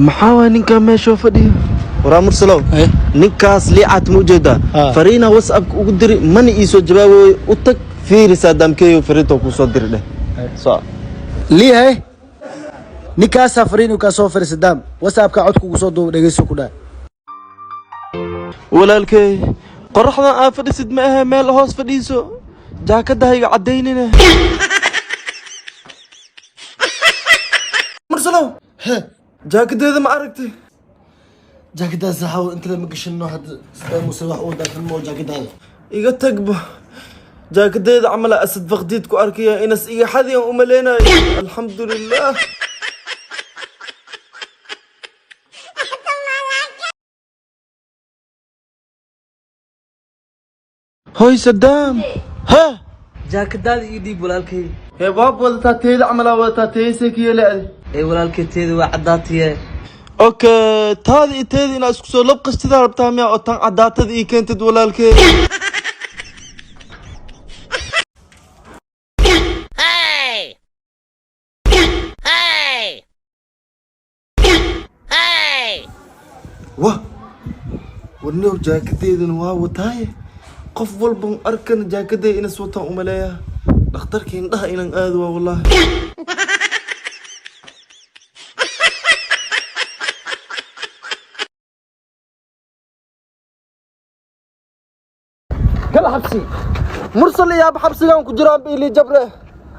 محاوى نينكا ما شوف دي ورا مرسلو نينكاس ليعت موجودة فرينا واتساب وقدري من يسو جوابه وتك في رسالة كيو فريتو كوصدر له صح ليه هاي نينكاس فرينو كاسو فريسدام واتساب كعود كوصدو دغيسو كدا walaalkay qorraxdan aa fadhisid ma aha meel hoos fadhiiso jaakadahayga cadaynina mursalow jaakadeeda ma aragtay jaakadaas hawo inta la magashino had sidoo musa wax uu daafin mo jaakadaada iga tagba jaakadeeda amala asad faqdiid ku arkaya inas iga xadiyan u maleenayo alxamdulillah هاي صدام ها jaakadaada ii dhiib walaalkay هي باب ولا تاتيل عملا ولا تاتي سكيه لا ee walaalkay teedu waa cadaatiye اوكي تادي تادي انا اسكو سو لبقستida rabtaa miya oo tan cadaatada ii keentid walaalkay wa ونو jaakadeedan waa wataay qof walba arkan jaakaday ina soo taan u maleeyaa dhakhtarka indhaha inaan aad waa wallahi kala xabsi mursal ya xabsigan ku jiraan biili jabre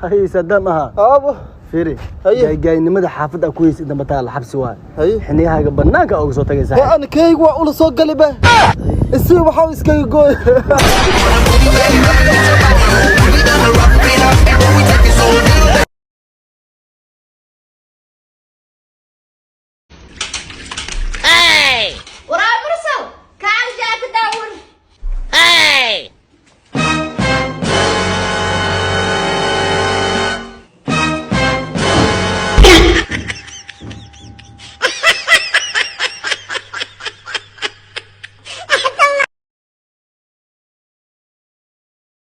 hay sadamaha abo fiiri Haye. gaynimada xaafada ku heysay damba taal xabsi waa Haye. xiniyahaaga banaanka uga soo tagaysaa أنا كيك وأقول صوت قلبه السي وحاول يسكي يقول